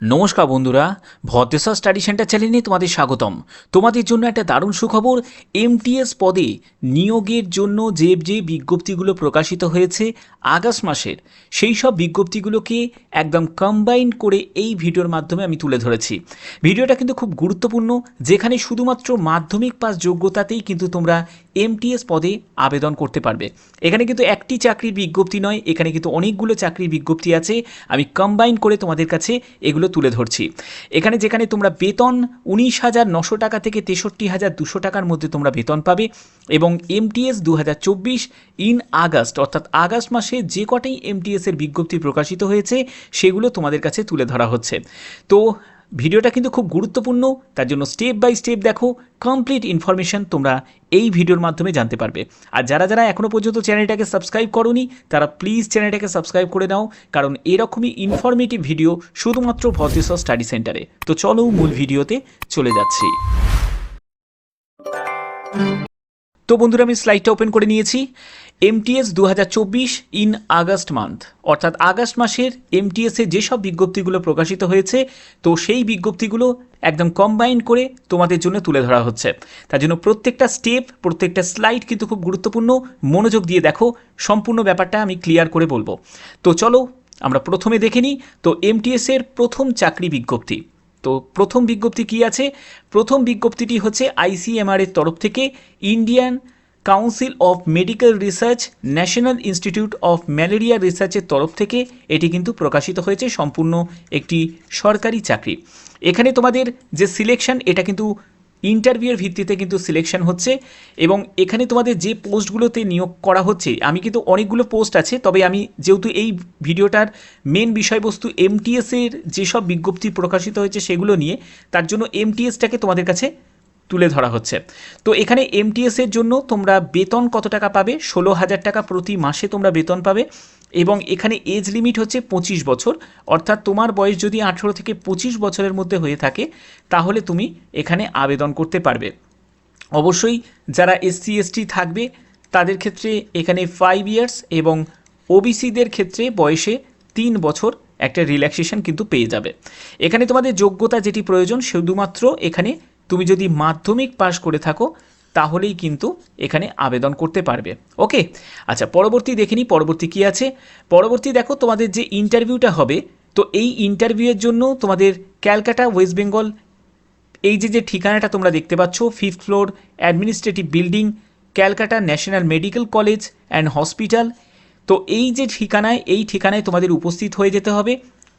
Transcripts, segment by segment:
নমস্কার বন্ধুরা, Bhadreswar study centre চ্যানেলে তোমাদের স্বাগতম। তোমাদের জন্য একটা দারুণ সুখবর। এমটিএস পদে নিয়োগের জন্য যে যে বিজ্ঞপ্তিগুলো প্রকাশিত হয়েছে আগস্ট মাসের, সেই সব বিজ্ঞপ্তিগুলোকে একদম কম্বাইন করে এই ভিডিওর মাধ্যমে আমি তুলে ধরেছি। ভিডিওটা কিন্তু খুব গুরুত্বপূর্ণ, যেখানে শুধুমাত্র মাধ্যমিক পাস যোগ্যতাতেই কিন্তু তোমরা এমটিএস পদে আবেদন করতে পারবে। এখানে কিন্তু একটি চাকরির বিজ্ঞপ্তি নয়, এখানে কিন্তু অনেকগুলো চাকরির বিজ্ঞপ্তি আছে। আমি কম্বাইন করে তোমাদের কাছে এগুলো তুলে ধরছি। এখানে যেখানে তোমরা বেতন 19,900 টাকা থেকে 63,200 টাকার মধ্যে তোমরা বেতন পাবে, এবং এমটিএস 2024 ইন আগস্ট, অর্থাৎ আগস্ট মাসে যে কটাই এমটিএসের বিজ্ঞপ্তি প্রকাশিত হয়েছে সেগুলো তোমাদের কাছে তুলে ধরা হচ্ছে। তো ভিডিওটা কিন্তু খুব গুরুত্বপূর্ণ, তার জন্য স্টেপ বাই স্টেপ দেখো, কমপ্লিট ইনফরমেশন তোমরা এই ভিডিওর মাধ্যমে জানতে পারবে। আর যারা যারা এখনও পর্যন্ত চ্যানেলটাকে সাবস্ক্রাইব করোনি তারা প্লিজ চ্যানেলটাকে সাবস্ক্রাইব করে নাও, কারণ এরকমই ইনফরমেটিভ ভিডিও শুধুমাত্র ভদ্রেশ্বর স্টাডি সেন্টারে। তো চলো মূল ভিডিওতে চলে যাচ্ছি। তো বন্ধুরা, আমি স্লাইডটা ওপেন করে নিয়েছি। এমটিএস 2024 ইন আগস্ট মান্থ, অর্থাৎ আগস্ট মাসের এমটিএসে যেসব বিজ্ঞপ্তিগুলো প্রকাশিত হয়েছে, তো সেই বিজ্ঞপ্তিগুলো একদম কম্বাইন করে তোমাদের জন্য তুলে ধরা হচ্ছে। তার জন্য প্রত্যেকটা স্টেপ, প্রত্যেকটা স্লাইড কিন্তু খুব গুরুত্বপূর্ণ। মনোযোগ দিয়ে দেখো, সম্পূর্ণ ব্যাপারটা আমি ক্লিয়ার করে বলবো। তো চলো আমরা প্রথমে দেখে নিই। তো এমটিএসের প্রথম চাকরি বিজ্ঞপ্তি, তো প্রথম বিজ্ঞপ্তি কি আছে? প্রথম বিজ্ঞপ্তিটি হচ্ছে আইসিএমআর এর তরফ থেকে, Indian council of medical research national institute of malaria রিসার্চের তরফ থেকে এটি কিন্তু প্রকাশিত হয়েছে। সম্পূর্ণ একটি সরকারি চাকরি। এখানে তোমাদের যে সিলেকশন, এটা কিন্তু ইন্টারভিউয়ের ভিত্তিতে কিন্তু সিলেকশন হচ্ছে, এবং এখানে তোমাদের যে পোস্টগুলোতে নিয়োগ করা হচ্ছে, আমি কিন্তু অনেকগুলো পোস্ট আছে, তবে আমি যেহেতু এই ভিডিওটার মেন বিষয়বস্তু এমটিএসের যেসব বিজ্ঞপ্তি প্রকাশিত হয়েছে সেগুলো নিয়ে, তার জন্য এমটিএসটাকে তোমাদের কাছে তুলে ধরা হচ্ছে। তো এখানে এমটিএসের জন্য তোমরা বেতন কত টাকা পাবে? 16,000 টাকা প্রতি মাসে তোমরা বেতন পাবে, এবং এখানে এজ লিমিট হচ্ছে 25 বছর। অর্থাৎ তোমার বয়স যদি 18 থেকে 25 বছরের মধ্যে হয়ে থাকে তাহলে তুমি এখানে আবেদন করতে পারবে। অবশ্যই যারা এসসি এসটি থাকবে তাদের ক্ষেত্রে এখানে 5 ইয়ার্স, এবং ওবিসিদের ক্ষেত্রে বয়সে 3 বছর একটা রিল্যাক্সেশন কিন্তু পেয়ে যাবে। এখানে তোমাদের যোগ্যতা যেটি প্রয়োজন, শুধুমাত্র এখানে তুমি যদি মাধ্যমিক পাস করে থাকো তাহলেই কিন্তু এখানে আবেদন করতে পারবে। ওকে, আচ্ছা, পরবর্তী দেখে নিই পরবর্তী কী আছে। পরবর্তী দেখো, তোমাদের যে ইন্টারভিউটা হবে, তো এই ইন্টারভিউয়ের জন্য তোমাদের ক্যালকাটা ওয়েস্ট বেঙ্গল, এই যে ঠিকানাটা তোমরা দেখতে পাচ্ছ, 5th floor administrative building, Calcutta national medical college and hospital. তো এই যে ঠিকানায়, এই ঠিকানায় তোমাদের উপস্থিত হয়ে যেতে হবে।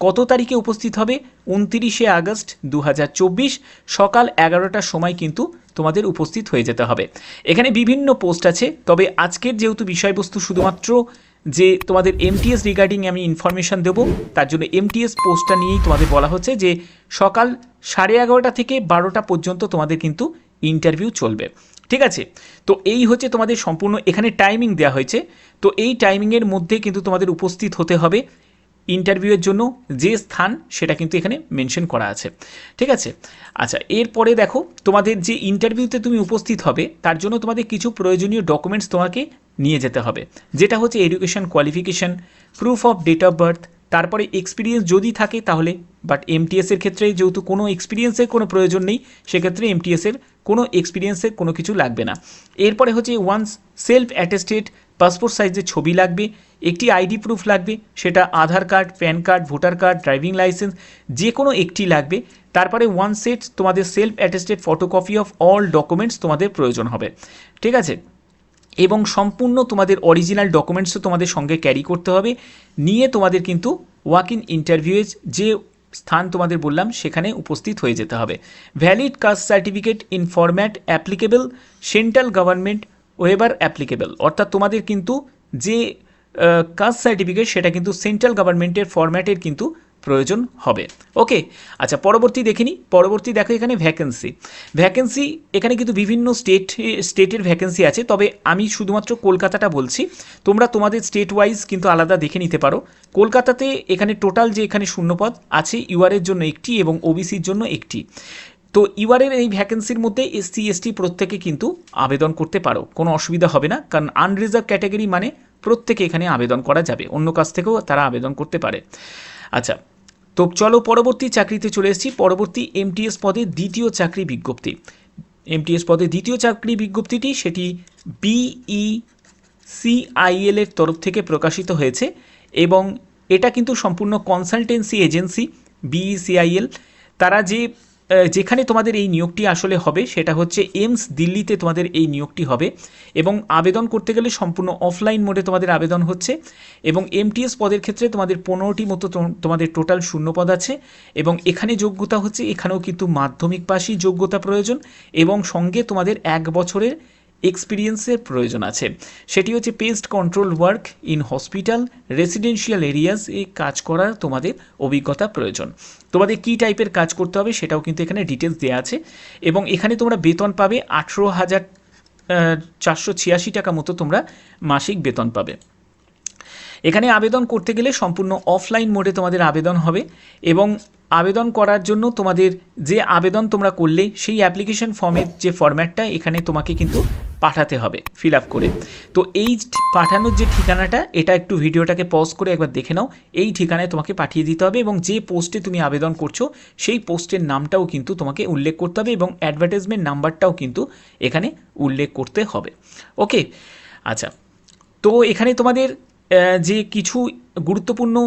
কত তারিখে উপস্থিত হবে? 29শে আগস্ট 2024 সকাল 11টার সময় কিন্তু তোমাদের উপস্থিত হয়ে যেতে হবে। এখানে বিভিন্ন পোস্ট আছে, তবে আজকের যেহেতু বিষয়বস্তু শুধুমাত্র যে তোমাদের এমটিএস রিগার্ডিং আমি ইনফরমেশান দেবো, তার জন্য এমটিএস পোস্টটা নিয়েই তোমাদের বলা হচ্ছে যে সকাল 11:30 থেকে 12টা পর্যন্ত তোমাদের কিন্তু ইন্টারভিউ চলবে। ঠিক আছে, তো এই হচ্ছে তোমাদের সম্পূর্ণ এখানে টাইমিং দেওয়া হয়েছে। তো এই টাইমিংয়ের মধ্যে কিন্তু তোমাদের উপস্থিত হতে হবে। ইন্টারভিউয়ের জন্য যে স্থান সেটা কিন্তু এখানে মেনশন করা আছে। ঠিক আছে, আচ্ছা, এরপরে দেখো, তোমাদের যে ইন্টারভিউতে তুমি উপস্থিত হবে তার জন্য তোমাদের কিছু প্রয়োজনীয় ডকুমেন্টস তোমাকে নিয়ে যেতে হবে, যেটা হচ্ছে education qualification, proof of date of birth, তারপরে এক্সপিরিয়েন্স যদি থাকে তাহলে, বাট এমটিএসের ক্ষেত্রে যেহেতু কোনো এক্সপিরিয়েন্সের কোনো প্রয়োজন নেই, সেক্ষেত্রে এমটিএসের কোনো এক্সপিরিয়েন্সের কোনো কিছু লাগবে না। এরপরে হচ্ছে ওয়ান্স সেলফ অ্যাটেস্টেড পাসপোর্ট সাইজের ছবি লাগবে, একটি আইডি প্রুফ লাগবে, সেটা Aadhaar card, PAN card, voter card, driving licence, যে কোনো একটি লাগবে। তারপরে ওয়ান সেট তোমাদের self attested photocopy of all documents তোমাদের প্রয়োজন হবে। ঠিক আছে, এবং সম্পূর্ণ তোমাদের অরিজিনাল ডকুমেন্টসও তোমাদের সঙ্গে ক্যারি করতে হবে। নিয়ে তোমাদের কিন্তু ওয়াক ইন ইন্টারভিউয়ে যে স্থান তোমাদের বললাম সেখানে উপস্থিত হয়ে যেতে হবে। Valid caste certificate in format applicable central government wherever applicable, অর্থাৎ তোমাদের কিন্তু যে কাস্ট সার্টিফিকেট সেটা কিন্তু সেন্ট্রাল গভর্নমেন্টের ফরম্যাটের কিন্তু প্রয়োজন হবে। ওকে, আচ্ছা, পরবর্তী দেখে নিই। পরবর্তী দেখো, এখানে ভ্যাকেন্সি এখানে কিন্তু বিভিন্ন স্টেটের ভ্যাকেন্সি আছে, তবে আমি শুধুমাত্র কলকাতাটা বলছি। তোমরা তোমাদের স্টেট ওয়াইজ কিন্তু আলাদা দেখে নিতে পারো। কলকাতাতে এখানে টোটাল যে এখানে শূন্যপদ আছে, ইউআরের জন্য একটি এবং ওবিসির জন্য একটি। তো ইউআরের এই ভ্যাকেন্সির মধ্যে এসসি এসটি প্রত্যেকে কিন্তু আবেদন করতে পারো, কোনো অসুবিধা হবে না, কারণ আনরিজার্ভ ক্যাটাগরি মানে প্রত্যেকে এখানে আবেদন করা যাবে, অন্য কাছ থেকেও তারা আবেদন করতে পারে। আচ্ছা, তো চলো পরবর্তী চাকরিতে চলে এসেছি। পরবর্তী এমটিএস পদে দ্বিতীয় চাকরি বিজ্ঞপ্তি। এমটিএস পদে দ্বিতীয় চাকরি বিজ্ঞপ্তিটি সেটি BECIL এর তরফ থেকে প্রকাশিত হয়েছে এবং এটা কিন্তু সম্পূর্ণ কনসালটেন্সি এজেন্সি। BECIL তারা যেখানে তোমাদের এই নিয়োগটি আসলে হবে সেটা হচ্ছে এইমস দিল্লিতে তোমাদের এই নিয়োগটি হবে এবং আবেদন করতে গেলে সম্পূর্ণ অফলাইন মোডে তোমাদের আবেদন হচ্ছে এবং এমটিএস পদের ক্ষেত্রে তোমাদের 15টি মতো তোমাদের টোটাল শূন্যপদ আছে এবং এখানে যোগ্যতা হচ্ছে, এখানেও কিন্তু মাধ্যমিক পাশই যোগ্যতা প্রয়োজন এবং সঙ্গে তোমাদের 1 বছরের এক্সপিরিয়েন্সের প্রয়োজন আছে। সেটি হচ্ছে pest control work in hospital residential areas এ কাজ করার তোমাদের অভিজ্ঞতা প্রয়োজন। তোমাদের কী টাইপের কাজ করতে হবে সেটাও কিন্তু এখানে ডিটেলস দেওয়া আছে এবং এখানে তোমরা বেতন পাবে 18,486 টাকা মতো তোমরা মাসিক বেতন পাবে। এখানে আবেদন করতে গেলে সম্পূর্ণ অফলাইন মোডে তোমাদের আবেদন হবে এবং আবেদন করার জন্য তোমাদের যে আবেদন তোমরা করলে সেই অ্যাপ্লিকেশন ফর্মের যে ফরম্যাটটা এখানে তোমাকে কিন্তু পাঠাতে হবে ফিল আপ করে। তো এই পাঠানোর যে ঠিকানাটা, এটা একটু ভিডিওটাকে পজ করে একবার দেখে নাও। এই ঠিকানায় তোমাকে পাঠিয়ে দিতে হবে এবং যে পোস্টে তুমি আবেদন করছো সেই পোস্টের নামটাও কিন্তু তোমাকে উল্লেখ করতে হবে এবং অ্যাডভার্টাইজমেন্ট নাম্বারটাও কিন্তু এখানে উল্লেখ করতে হবে। ওকে, আচ্ছা, তো এখানে তোমাদের যে কিছু গুরুত্বপূর্ণ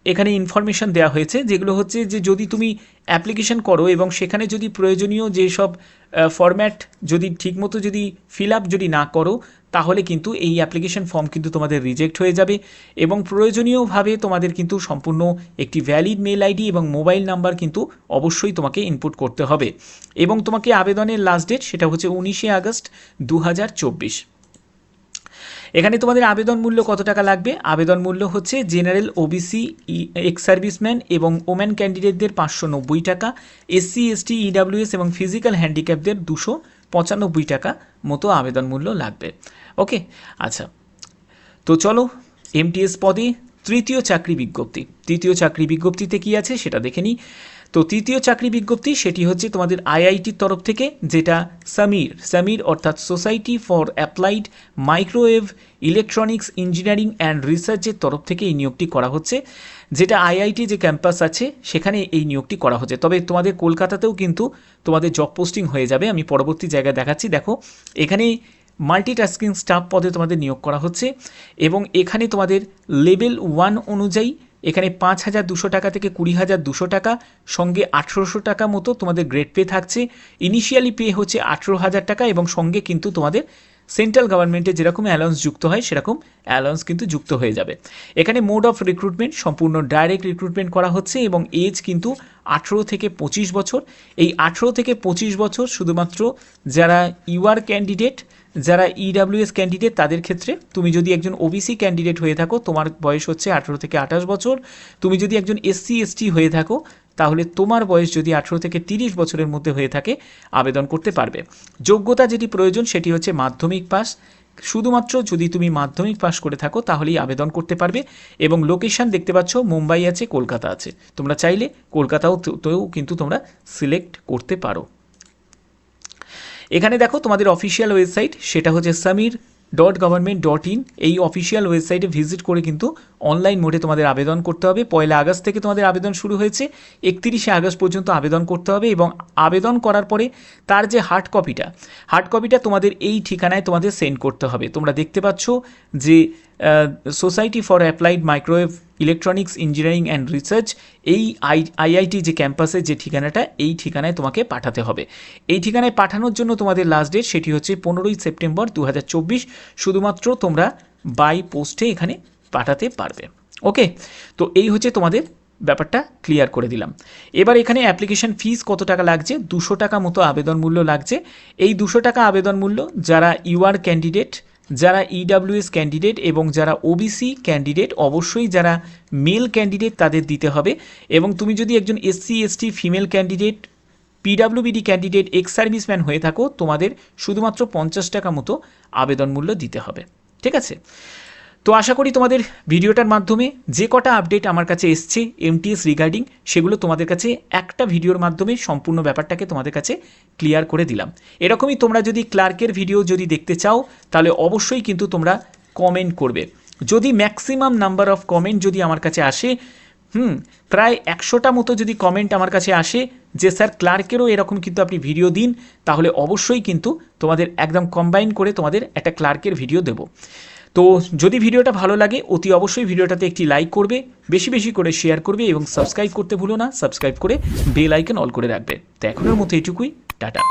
এখানে ইনফরমেশান দেওয়া হয়েছে, যেগুলো হচ্ছে যে যদি তুমি অ্যাপ্লিকেশন করো এবং সেখানে যদি প্রয়োজনীয় যেসব ফরম্যাট যদি ঠিকমতো যদি ফিল আপ যদি না করো তাহলে কিন্তু এই অ্যাপ্লিকেশন ফর্ম কিন্তু তোমাদের রিজেক্ট হয়ে যাবে এবং প্রয়োজনীয়ভাবে তোমাদের কিন্তু সম্পূর্ণ একটি ভ্যালিড মেল আইডি এবং মোবাইল নাম্বার কিন্তু অবশ্যই তোমাকে ইনপুট করতে হবে এবং তোমাকে আবেদনের লাস্ট ডেট সেটা হচ্ছে 19শে আগস্ট 2024। এখানে তোমাদের আবেদন মূল্য কত টাকা লাগবে? আবেদন মূল্য হচ্ছে জেনারেল, ওবিসি, এক্স সার্ভিসম্যান এবং ওম্যান ক্যান্ডিডেটদের 590 টাকা, SC ST EWS এবং ফিজিক্যাল হ্যান্ডিক্যাপদের 295 টাকা মতো আবেদন মূল্য লাগবে। ওকে, আচ্ছা, তো চলো এমটিএস পদে তৃতীয় চাকরি বিজ্ঞপ্তি। তৃতীয় চাকরি বিজ্ঞপ্তিতে কি আছে সেটা দেখে নিই। তো তৃতীয় চাকরি বিজ্ঞপ্তি সেটি হচ্ছে তোমাদের আইআইটির তরফ থেকে, যেটা সামির অর্থাৎ society for applied microwave electronics engineering and রিসার্চের তরফ থেকে এই নিয়োগটি করা হচ্ছে, যেটা আইআইটি যে ক্যাম্পাস আছে সেখানে এই নিয়োগটি করা হচ্ছে। তবে তোমাদের কলকাতাতেও কিন্তু তোমাদের জব পোস্টিং হয়ে যাবে, আমি পরবর্তী জায়গায় দেখাচ্ছি। দেখো এখানে মাল্টিটাস্কিং স্টাফ পদে তোমাদের নিয়োগ করা হচ্ছে এবং এখানে তোমাদের লেভেল 1 অনুযায়ী এখানে 5,200 টাকা থেকে 20,200 টাকা, সঙ্গে 1800 টাকা মতো তোমাদের গ্রেড পে থাকছে। ইনিশিয়ালি পে হচ্ছে 18,000 টাকা এবং সঙ্গে কিন্তু তোমাদের সেন্ট্রাল গভর্নমেন্টের যেরকম অ্যালাউন্স যুক্ত হয় সেরকম অ্যালাউন্স কিন্তু যুক্ত হয়ে যাবে। এখানে মোড অফ রিক্রুটমেন্ট সম্পূর্ণ ডাইরেক্ট রিক্রুটমেন্ট করা হচ্ছে এবং এজ কিন্তু 18 থেকে 25 বছর। এই 18 থেকে 25 বছর শুধুমাত্র যারা ইউআর ক্যান্ডিডেট, যারা ইডাব্লিউএস ক্যান্ডিডেট তাদের ক্ষেত্রে। তুমি যদি একজন ওবিসি ক্যান্ডিডেট হয়ে থাকো তোমার বয়স হচ্ছে 18 থেকে 28 বছর। তুমি যদি একজন SC ST হয়ে থাকো তাহলে তোমার বয়স যদি 18 থেকে 30 বছরের মধ্যে হয়ে থাকে আবেদন করতে পারবে। যোগ্যতা যেটি প্রয়োজন সেটি হচ্ছে মাধ্যমিক পাস। শুধুমাত্র যদি তুমি মাধ্যমিক পাস করে থাকো তাহলেই আবেদন করতে পারবে এবং লোকেশন দেখতে পাচ্ছ মুম্বাই আছে, কলকাতা আছে। তোমরা চাইলে কলকাতাতেও কিন্তু তোমরা সিলেক্ট করতে পারো। এখানে দেখো তোমাদের অফিসিয়াল ওয়েবসাইট সেটা হচ্ছে samir.government.in। এই অফিসিয়াল ওয়েবসাইটে ভিজিট করে কিন্তু অনলাইন মোডে তোমাদের আবেদন করতে হবে। 1 আগস্ট থেকে তোমাদের আবেদন শুরু হয়েছে, 31শে আগস্ট পর্যন্ত আবেদন করতে হবে এবং আবেদন করার পরে তার যে হার্ড কপিটা তোমাদের এই ঠিকানায় তোমাদের সেন্ড করতে হবে। তোমরা দেখতে পাচ্ছ যে society for applied microwave electronics engineering and research, এই আইআইটি যে ক্যাম্পাসের যে ঠিকানাটা, এই ঠিকানায় তোমাকে পাঠাতে হবে। এই ঠিকানায় পাঠানোর জন্য তোমাদের লাস্ট ডেট সেটি হচ্ছে 15ই সেপ্টেম্বর 2024। শুধুমাত্র তোমরা বাই পোস্টে এখানে পাঠাতে পারবে। ওকে, তো এই হচ্ছে তোমাদের ব্যাপারটা ক্লিয়ার করে দিলাম। এবার এখানে অ্যাপ্লিকেশন ফিস কত টাকা লাগছে? 200 টাকা মতো আবেদন মূল্য লাগছে। এই 200 টাকা আবেদন মূল্য যারা ইউআর ক্যান্ডিডেট, যারা ইডাব্লিউএস ক্যান্ডিডেট এবং যারা ওবিসি ক্যান্ডিডেট, অবশ্যই যারা মেল ক্যান্ডিডেট তাদের দিতে হবে এবং তুমি যদি একজন SC ST female candidate, PWBD candidate, ex serviceman হয়ে থাকো তোমাদের শুধুমাত্র 50 টাকা মতো আবেদন মূল্য দিতে হবে। ঠিক আছে, তো আশা করি তোমাদের ভিডিওটার মাধ্যমে যে কটা আপডেট আমার কাছে এসছে এমটিএস রিগার্ডিং সেগুলো তোমাদের কাছে একটা ভিডিওর মাধ্যমে সম্পূর্ণ ব্যাপারটাকে তোমাদের কাছে ক্লিয়ার করে দিলাম। এরকমই তোমরা যদি ক্লার্কের ভিডিও যদি দেখতে চাও তাহলে অবশ্যই কিন্তু তোমরা কমেন্ট করবে। যদি ম্যাক্সিমাম নাম্বার অফ কমেন্ট যদি আমার কাছে আসে প্রায় 100টা মতো যদি কমেন্ট আমার কাছে আসে যে স্যার ক্লার্কেরও এরকম কিন্তু আপনি ভিডিও দিন, তাহলে অবশ্যই কিন্তু তোমাদের একদম কম্বাইন করে তোমাদের একটা ক্লার্কের ভিডিও দেব। তো যদি ভিডিওটা ভালো লাগে অতি অবশ্যই ভিডিওটাতে একটি লাইক করবে, বেশি বেশি করে শেয়ার করবে এবং সাবস্ক্রাইব করতে ভুলো না। সাবস্ক্রাইব করে বেল আইকন অল করে রাখবে। তো এখনের মতো এটুকুই, টাটা।